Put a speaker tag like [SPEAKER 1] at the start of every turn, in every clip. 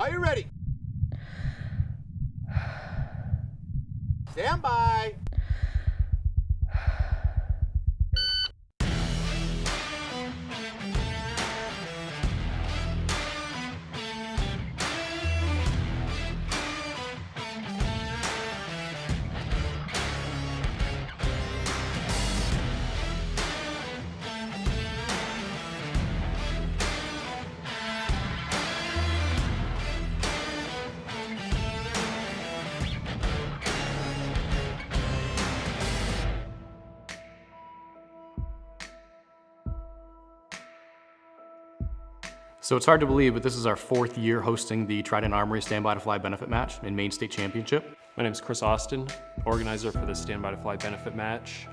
[SPEAKER 1] Are you ready? Stand by.
[SPEAKER 2] So it's hard to believe, but this is our 4th year hosting the Trident Armory Stand By to Fly benefit match in Maine State Championship.
[SPEAKER 3] My name is Chris Austin, organizer for the Stand By to Fly benefit match,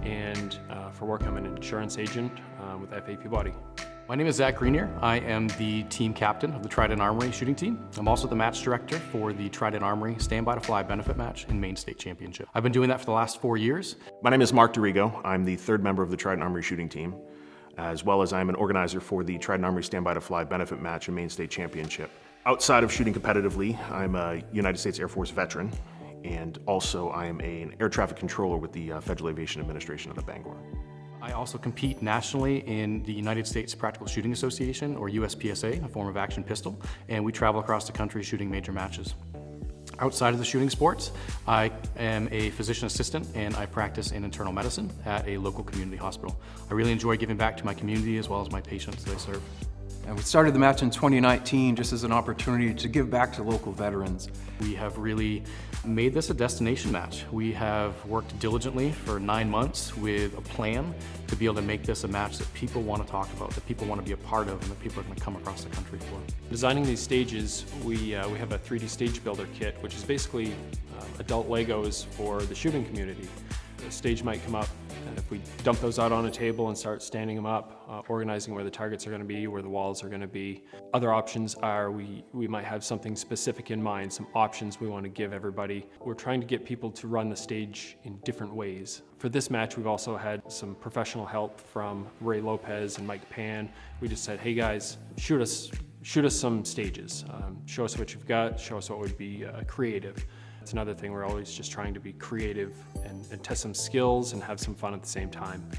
[SPEAKER 3] and for work I'm an insurance agent with FA Peabody.
[SPEAKER 2] My name is Zach Greenier. I am the team captain of the Trident Armory shooting team. I'm also the match director for the Trident Armory Stand By to Fly benefit match in Maine State Championship. I've been doing that for the last 4 years.
[SPEAKER 4] My name is Mark DeRigo. I'm the 3rd member of the Trident Armory shooting team, as well as I'm an organizer for the Trident Armory Stand By to Fly benefit match in Maine State Championship. Outside of shooting competitively, I'm a United States Air Force veteran, and also I am an air traffic controller with the Federal Aviation Administration out of Bangor.
[SPEAKER 2] I also compete nationally in the United States Practical Shooting Association, or USPSA, a form of action pistol, and we travel across the country shooting major matches. Outside of the shooting sports, I am a physician assistant and I practice in internal medicine at a local community hospital. I really enjoy giving back to my community as well as my patients that I serve.
[SPEAKER 5] And we started the match in 2019 just as an opportunity to give back to local veterans.
[SPEAKER 2] We have really made this a destination match. We have worked diligently for 9 months with a plan to be able to make this a match that people want to talk about, that people want to be a part of, and that people are going to come across the country for.
[SPEAKER 3] Designing these stages, we have a 3D stage builder kit, which is basically adult Legos for the shooting community. The stage might come up, and if we dump those out on a table and start standing them up, organizing where the targets are going to be, where the walls are going to be. Other options are we might have something specific in mind, some options we want to give everybody. We're trying to get people to run the stage in different ways. For this match, we've also had some professional help from Ray Lopez and Mike Pan. We just said, hey guys, shoot us some stages. Show us what you've got, show us what would be creative. It's another thing, we're always just trying to be creative and test some skills and have some fun at the same time.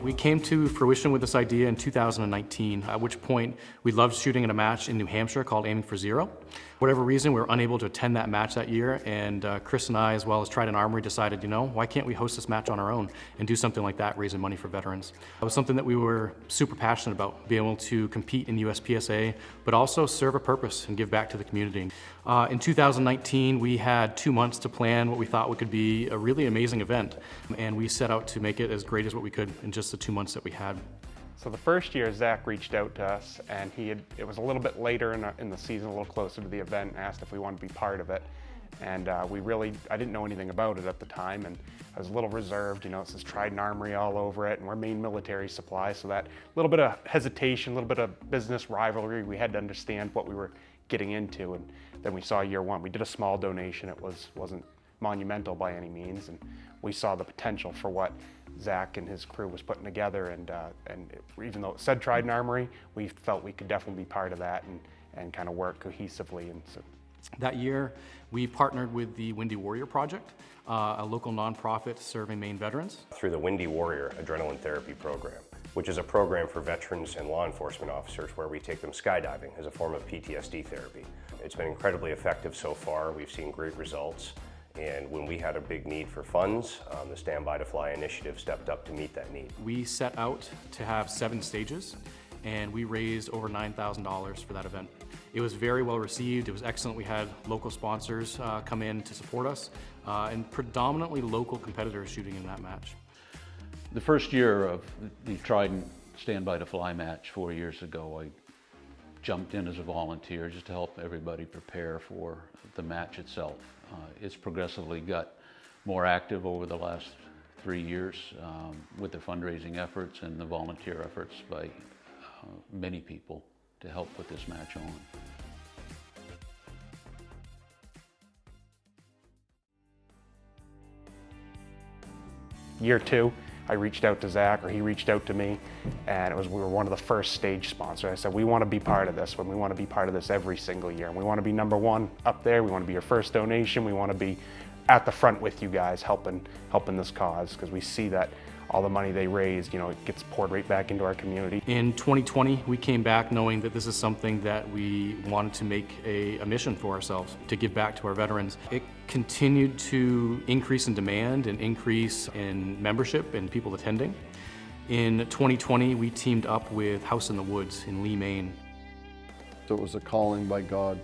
[SPEAKER 2] We came to fruition with this idea in 2019, at which point we loved shooting in a match in New Hampshire called Aiming for Zero. For whatever reason, we were unable to attend that match that year, and Chris and I, as well as Trident Armory, decided, why can't we host this match on our own and do something like that, raising money for veterans? It was something that we were super passionate about, being able to compete in USPSA, but also serve a purpose and give back to the community. In 2019, we had 2 months to plan what we thought could be a really amazing event, and we set out to make it as great as what we could in just the 2 months that we had.
[SPEAKER 6] So the first year, Zach reached out to us, and it was a little bit later in the season, a little closer to the event, and asked if we wanted to be part of it. And I didn't know anything about it at the time, and I was a little reserved. It says Trident Armory all over it, and we're Maine military supply, so that little bit of hesitation, a little bit of business rivalry, we had to understand what we were getting into. And then we saw year one. We did a small donation. It wasn't monumental by any means, and we saw the potential for what Zach and his crew was putting together, and even though it said Trident Armory, we felt we could definitely be part of that and kind of work cohesively. And so
[SPEAKER 2] that year, we partnered with the Windy Warrior Project, a local nonprofit serving Maine veterans.
[SPEAKER 7] Through the Windy Warrior Adrenaline Therapy Program, which is a program for veterans and law enforcement officers where we take them skydiving as a form of PTSD therapy. It's been incredibly effective so far. We've seen great results. And when we had a big need for funds, the Stand By to Fly initiative stepped up to meet that need.
[SPEAKER 2] We set out to have 7 stages, and we raised over $9,000 for that event. It was very well received. It was excellent. We had local sponsors come in to support us, and predominantly local competitors shooting in that match.
[SPEAKER 8] The first year of the Trident Stand By to Fly match 4 years ago, I jumped in as a volunteer just to help everybody prepare for the match itself. It's progressively got more active over the last 3 years with the fundraising efforts and the volunteer efforts by many people to help put this match on.
[SPEAKER 6] Year two, I reached out to Zach, or he reached out to me, and we were one of the first stage sponsors. I said, we want to be part of this, we want to be part of this every single year, and we want to be #1 up there, we want to be your first donation, we want to be at the front with you guys helping this cause, because we see that all the money they raise, you know, it gets poured right back into our community.
[SPEAKER 2] In 2020, we came back knowing that this is something that we wanted to make a mission for ourselves, to give back to our veterans. It continued to increase in demand and increase in membership and people attending. In 2020, we teamed up with House in the Woods in Lee, Maine.
[SPEAKER 1] So it was a calling by God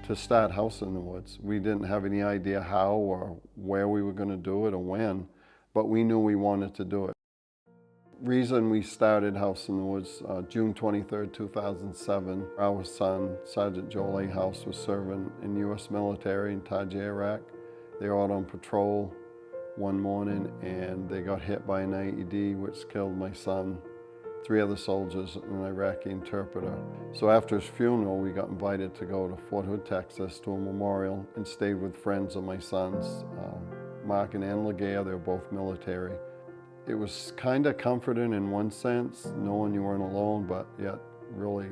[SPEAKER 1] to start House in the Woods. We didn't have any idea how or where we were going to do it or when, but we knew we wanted to do it. Reason we started House in the Woods, June 23rd, 2007, our son, Sergeant Joel A. House, was serving in U.S. military in Taji, Iraq. They were out on patrol one morning and they got hit by an IED, which killed my son, 3 other soldiers, and an Iraqi interpreter. So after his funeral, we got invited to go to Fort Hood, Texas, to a memorial, and stayed with friends of my sons, Mark and Ann Legea. They were both military. It was kind of comforting in one sense, knowing you weren't alone, but yet really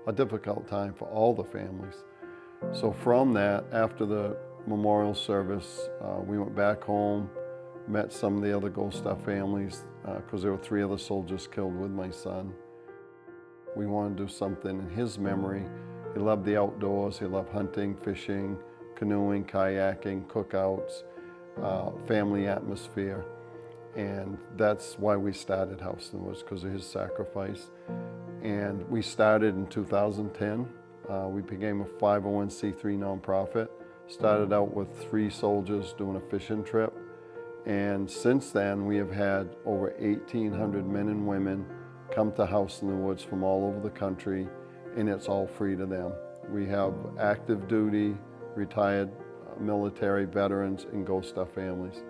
[SPEAKER 1] a difficult time for all the families. So from that, after the memorial service, we went back home, met some of the other Gold Star families, because there were 3 other soldiers killed with my son. We wanted to do something in his memory. He loved the outdoors, he loved hunting, fishing, canoeing, kayaking, cookouts, family atmosphere. And that's why we started House in the Woods, because of his sacrifice. And we started in 2010. We became a 501c3 nonprofit. Started out with 3 soldiers doing a fishing trip. And since then, we have had over 1,800 men and women come to House in the Woods from all over the country, and it's all free to them. We have active duty, retired military veterans, and Gold Star families.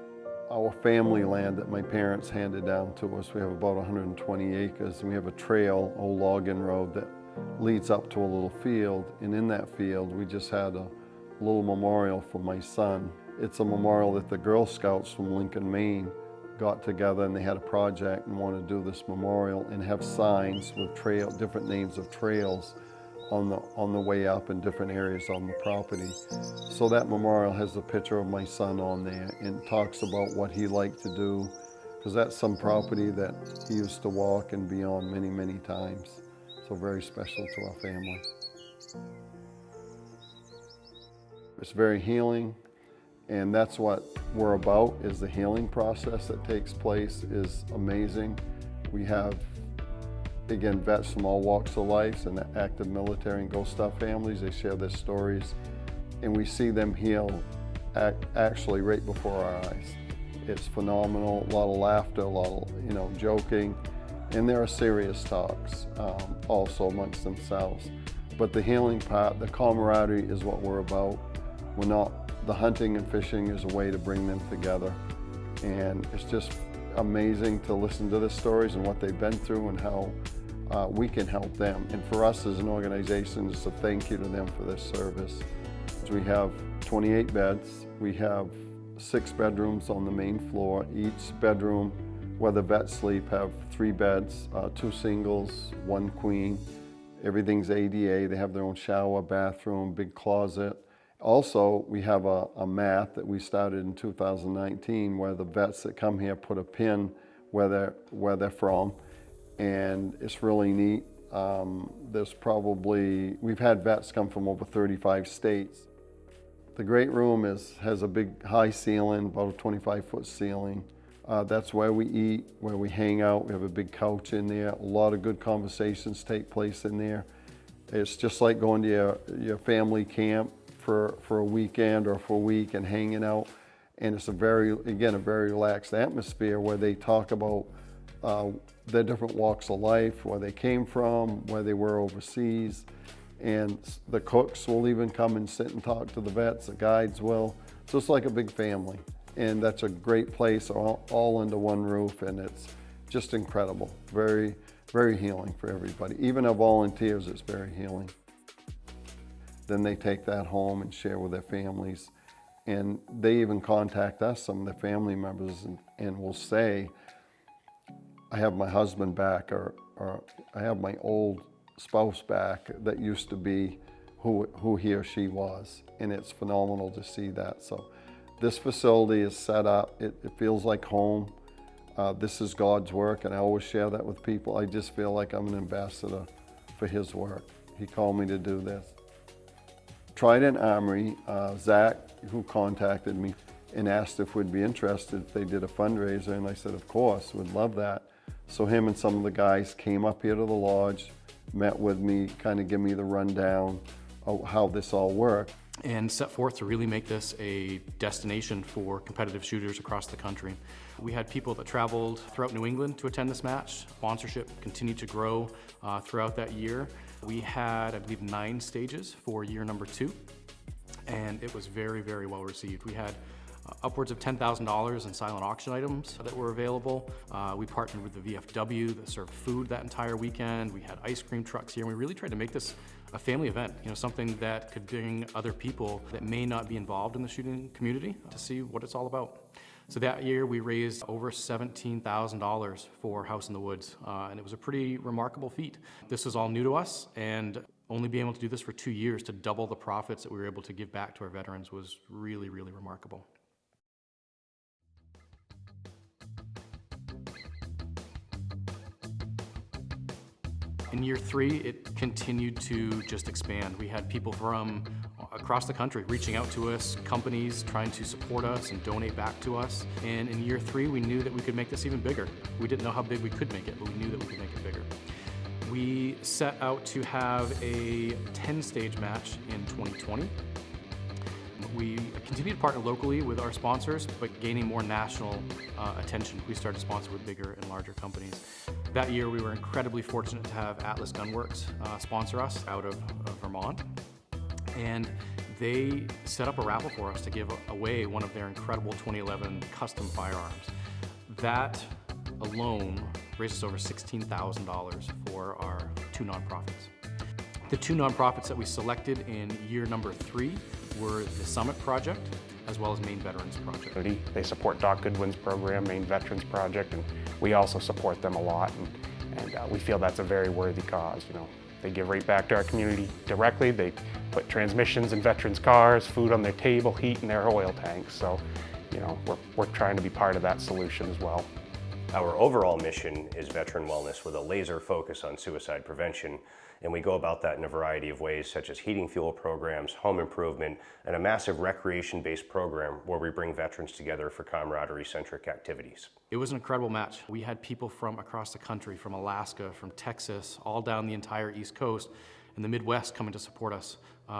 [SPEAKER 1] Our family land that my parents handed down to us, we have about 120 acres, and we have a trail, old logging road, that leads up to a little field, and in that field we just had a little memorial for my son. It's a memorial that the Girl Scouts from Lincoln, Maine got together, and they had a project and wanted to do this memorial and have signs with different names of trails on the way up in different areas on the property. So that memorial has a picture of my son on there and talks about what he liked to do, because that's some property that he used to walk and be on many, many times. So very special to our family. It's very healing, and that's what we're about, is the healing process that takes place is amazing. We have, again, vets from all walks of life and the active military and Gold Star families. They share their stories, and we see them heal actually right before our eyes. It's phenomenal, a lot of laughter, a lot of, joking, and there are serious talks also amongst themselves. But the healing part, the camaraderie is what we're about. The hunting and fishing is a way to bring them together. And it's just amazing to listen to their stories and what they've been through and how we can help them. And for us as an organization, it's a thank you to them for their service. So we have 28 beds. We have 6 bedrooms on the main floor. Each bedroom where the vets sleep have 3 beds, 2 singles, 1 queen. Everything's ADA. They have their own shower, bathroom, big closet. Also, we have a mat that we started in 2019 where the vets that come here put a pin where they're from, and it's really neat. We've had vets come from over 35 states. The great room has a big high ceiling, about a 25-foot ceiling. That's where we eat, where we hang out. We have a big couch in there. A lot of good conversations take place in there. It's just like going to your family camp for a weekend or for a week and hanging out. And it's a very relaxed atmosphere where they talk about their different walks of life, where they came from, where they were overseas. And the cooks will even come and sit and talk to the vets, the guides will. So it's like a big family. And that's a great place, all under one roof, and it's just incredible. Very, very healing for everybody. Even our volunteers, it's very healing. Then they take that home and share with their families. And they even contact us, some of the family members, and will say, I have my husband back, or I have my old spouse back that used to be who he or she was. And it's phenomenal to see that. So this facility is set up, it feels like home. This is God's work, and I always share that with people. I just feel like I'm an ambassador for his work. He called me to do this. Trident Armory, Zach, who contacted me and asked if we'd be interested if they did a fundraiser, and I said, of course, we'd love that. So him and some of the guys came up here to the lodge, met with me, kind of give me the rundown of how this all worked.
[SPEAKER 2] And set forth to really make this a destination for competitive shooters across the country. We had people that traveled throughout New England to attend this match. Sponsorship continued to grow throughout that year. We had, I believe, 9 stages for year number 2, and it was very, very well received. We had upwards of $10,000 in silent auction items that were available. We partnered with the VFW that served food that entire weekend. We had ice cream trucks here, and we really tried to make this a family event, something that could bring other people that may not be involved in the shooting community to see what it's all about. So that year we raised over $17,000 for House in the Woods, and it was a pretty remarkable feat. This was all new to us, and only being able to do this for 2 years to double the profits that we were able to give back to our veterans was really, really remarkable. In year 3, it continued to just expand. We had people from across the country reaching out to us, companies trying to support us and donate back to us. And in year 3, we knew that we could make this even bigger. We didn't know how big we could make it, but we knew that we could make it bigger. We set out to have a 10-stage match in 2020. We continued to partner locally with our sponsors, but gaining more national attention. We started to sponsor with bigger and larger companies. That year, we were incredibly fortunate to have Atlas Gunworks sponsor us out of Vermont. And they set up a raffle for us to give away one of their incredible 2011 custom firearms. That alone raised us over $16,000 for our 2 nonprofits. The 2 nonprofits that we selected in year number 3 were the Summit Project, as well as Maine Veterans Project.
[SPEAKER 6] They support Doc Goodwin's program, Maine Veterans Project, and we also support them a lot, and we feel that's a very worthy cause. They give right back to our community directly. They put transmissions in veterans' cars, food on their table, heat in their oil tanks. So, we're trying to be part of that solution as well.
[SPEAKER 7] Our overall mission is veteran wellness with a laser focus on suicide prevention, and we go about that in a variety of ways, such as heating fuel programs, home improvement, and a massive recreation-based program where we bring veterans together for camaraderie-centric activities.
[SPEAKER 2] It was an incredible match. We had people from across the country, from Alaska, from Texas, all down the entire East Coast, and the Midwest coming to support us.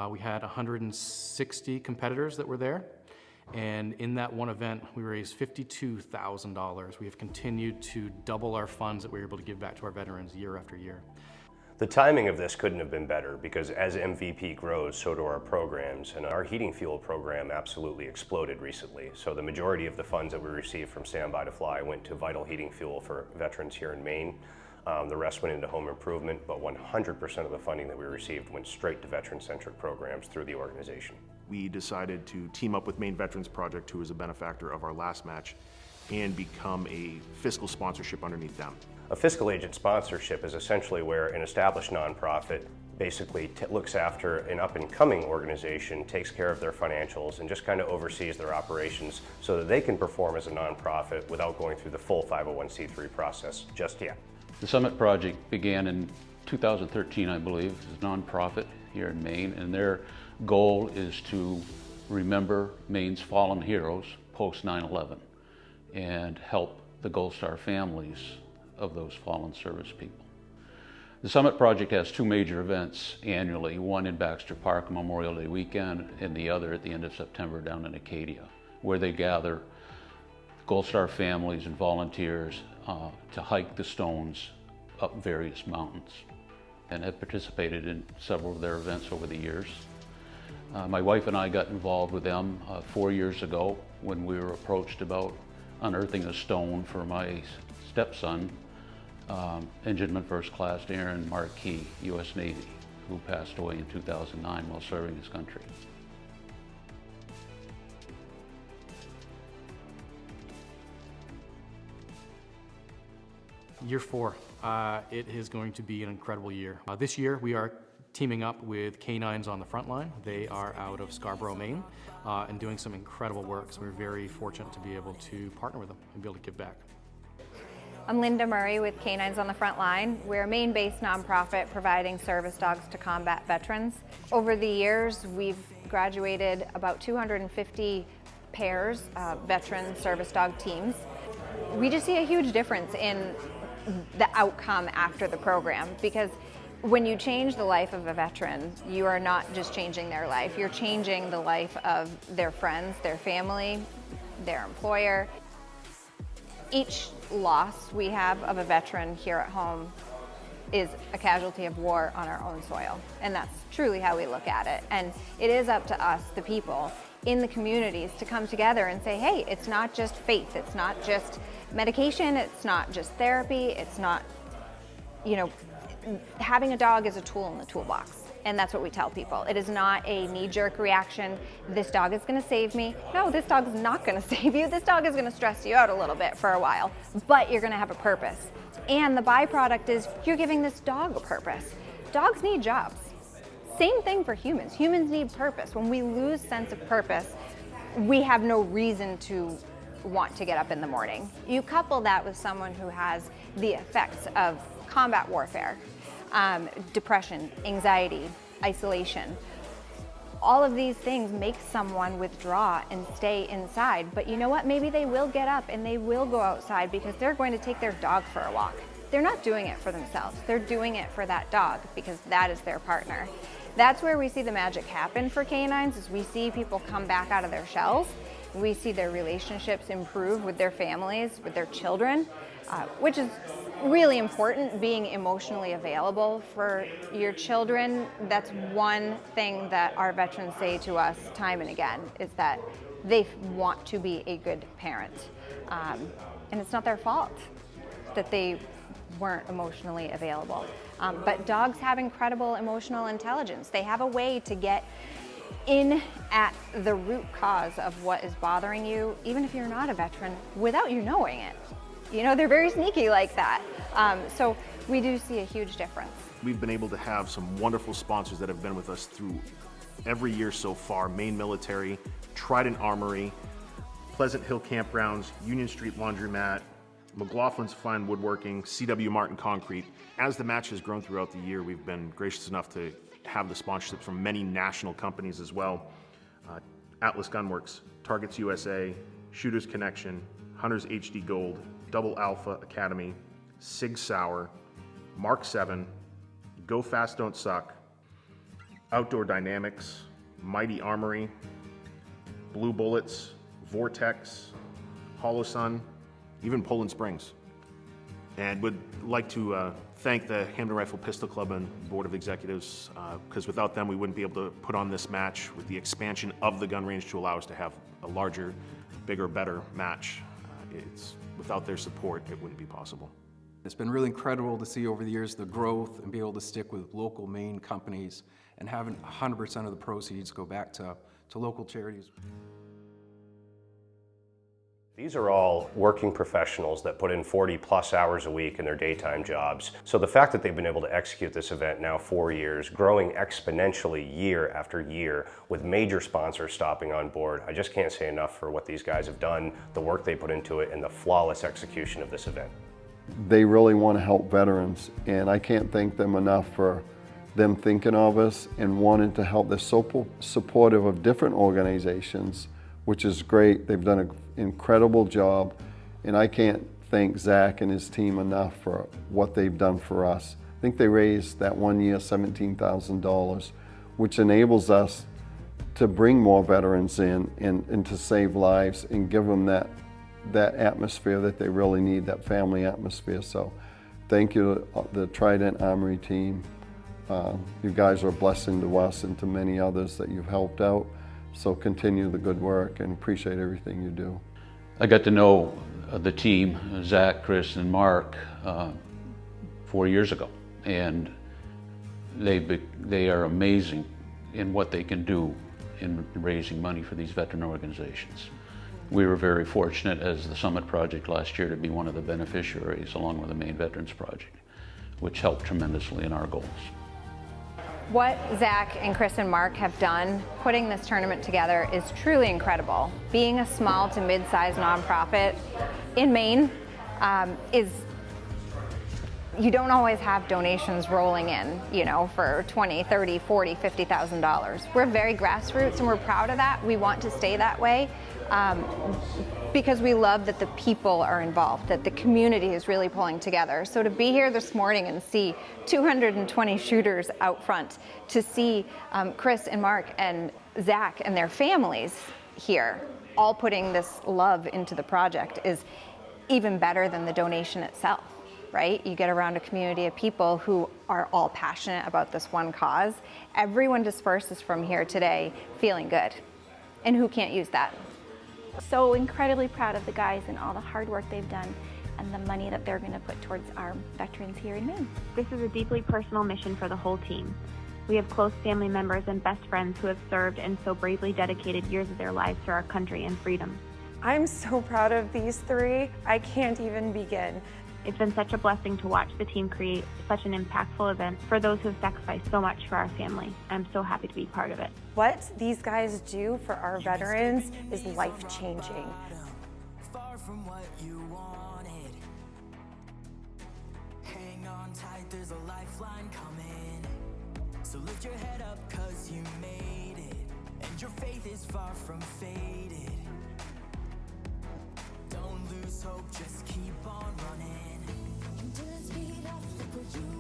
[SPEAKER 2] We had 160 competitors that were there. And in that one event, we raised $52,000. We have continued to double our funds that we were able to give back to our veterans year after year.
[SPEAKER 7] The timing of this couldn't have been better because as MVP grows, so do our programs, and our heating fuel program absolutely exploded recently. So the majority of the funds that we received from Stand By to Fly went to vital heating fuel for veterans here in Maine. The rest went into home improvement, but 100% of the funding that we received went straight to veteran-centric programs through the organization.
[SPEAKER 4] We decided to team up with Maine Veterans Project, who is a benefactor of our last match, and become a fiscal sponsorship underneath them.
[SPEAKER 7] A fiscal agent sponsorship is essentially where an established nonprofit basically looks after an up-and-coming organization, takes care of their financials, and just kind of oversees their operations so that they can perform as a nonprofit without going through the full 501c3 process just yet.
[SPEAKER 8] The Summit Project began in 2013, I believe, as a nonprofit here in Maine, and their goal is to remember Maine's fallen heroes post 9/11 and help the Gold Star families of those fallen service people. The Summit Project has 2 major events annually, one in Baxter Park Memorial Day weekend and the other at the end of September down in Acadia, where they gather Gold Star families and volunteers to hike the stones up various mountains, and have participated in several of their events over the years. My wife and I got involved with them 4 years ago when we were approached about unearthing a stone for my stepson, Engineman First Class Aaron Marquis, U.S. Navy, who passed away in 2009 while serving his country.
[SPEAKER 2] Year 4. It is going to be an incredible year. This year we are teaming up with Canines on the Front Line. They are out of Scarborough, Maine, and doing some incredible work. So we're very fortunate to be able to partner with them and be able to give back.
[SPEAKER 9] I'm Linda Murray with Canines on the Front Line. We're a Maine-based nonprofit providing service dogs to combat veterans. Over the years, we've graduated about 250 pairs of veteran service dog teams. We just see a huge difference in the outcome after the program, because when you change the life of a veteran, you are not just changing their life, you're changing the life of their friends, their family, their employer. Each loss we have of a veteran here at home is a casualty of war on our own soil. And that's truly how we look at it. And it is up to us, the people in the communities, to come together and say, hey, it's not just faith, it's not just medication, it's not just therapy, it's not, you know, having a dog is a tool in the toolbox. And that's what we tell people. It is not a knee-jerk reaction, this dog is gonna save me. No, this dog is not gonna save you. This dog is gonna stress you out a little bit for a while, but you're gonna have a purpose. And the byproduct is you're giving this dog a purpose. Dogs need jobs. Same thing for humans. Humans need purpose. When we lose sense of purpose, we have no reason to want to get up in the morning. You couple that with someone who has the effects of combat warfare, depression, anxiety, isolation. All of these things make someone withdraw and stay inside. But you know what? Maybe they will get up and they will go outside because they're going to take their dog for a walk. They're not doing it for themselves. They're doing it for that dog because that is their partner. That's where we see the magic happen for canines, is we see people come back out of their shells. We see their relationships improve with their families, with their children, which is really important, being emotionally available for your children. That's one thing that our veterans say to us time and again, is that they want to be a good parent. And it's not their fault that they weren't emotionally available. But dogs have incredible emotional intelligence. They have a way to get in at the root cause of what is bothering you, even if you're not a veteran, without you knowing it. You know, they're very sneaky like that. So we do see a huge difference.
[SPEAKER 4] We've been able to have some wonderful sponsors that have been with us through every year so far. Maine Military, Trident Armory, Pleasant Hill Campgrounds, Union Street Laundromat, McLaughlin's Fine Woodworking, C.W. Martin Concrete. As the match has grown throughout the year, we've been gracious enough to have the sponsorships from many national companies as well. Atlas Gunworks, Targets USA, Shooters Connection, Hunters HD Gold, Double Alpha Academy, Sig Sauer, Mark 7, Go Fast Don't Suck, Outdoor Dynamics, Mighty Armory, Blue Bullets, Vortex, Holosun, even Poland Springs. And would like to thank the Hampton Rifle Pistol Club and Board of Executives, because without them we wouldn't be able to put on this match with the expansion of the gun range to allow us to have a larger, bigger, better match. Without their support, it wouldn't be possible.
[SPEAKER 5] It's been really incredible to see over the years the growth and be able to stick with local Maine companies and having 100% of the proceeds go back to local charities.
[SPEAKER 7] These are all working professionals that put in 40+ hours a week in their daytime jobs. So the fact that they've been able to execute this event now 4 years, growing exponentially year after year with major sponsors stopping on board, I just can't say enough for what these guys have done, the work they put into it, and the flawless execution of this event.
[SPEAKER 1] They really want to help veterans, and I can't thank them enough for them thinking of us and wanting to help. They're so supportive of different organizations, which is great. They've done an incredible job, and I can't thank Zach and his team enough for what they've done for us. I think they raised that one year $17,000, which enables us to bring more veterans in and to save lives and give them that atmosphere that they really need, that family atmosphere. So thank you to the Trident Armory team. You guys are a blessing to us and to many others that you've helped out. So continue the good work and appreciate everything you do.
[SPEAKER 8] I got to know the team, Zach, Chris, and Mark, 4 years ago, and they are amazing in what they can do in raising money for these veteran organizations. We were very fortunate as the Summit Project last year to be one of the beneficiaries along with the Maine Veterans Project, which helped tremendously in our goals.
[SPEAKER 9] What Zach and Chris and Mark have done putting this tournament together is truly incredible. Being a small to mid-sized nonprofit in Maine you don't always have donations rolling in, you know, for $20, $30, $40, $50,000. We're very grassroots and we're proud of that. We want to stay that way because we love that the people are involved, that the community is really pulling together. So to be here this morning and see 220 shooters out front, to see Chris and Mark and Zach and their families here all putting this love into the project is even better than the donation itself. Right? You get around a community of people who are all passionate about this one cause. Everyone disperses from here today feeling good. And who can't use that?
[SPEAKER 10] So incredibly proud of the guys and all the hard work they've done and the money that they're going to put towards our veterans here in Maine.
[SPEAKER 11] This is a deeply personal mission for the whole team. We have close family members and best friends who have served and so bravely dedicated years of their lives to our country and freedom.
[SPEAKER 12] I'm so proud of these three. I can't even begin.
[SPEAKER 11] It's been such a blessing to watch the team create such an impactful event for those who have sacrificed so much for our family. I'm so happy to be part of it.
[SPEAKER 12] What these guys do for our veterans is life-changing.
[SPEAKER 13] Far from what you wanted. Hang on tight, there's a lifeline coming. So lift your head up 'cause you made it. And your faith is far from faded. Don't lose hope, just keep on running. Speed up, look where you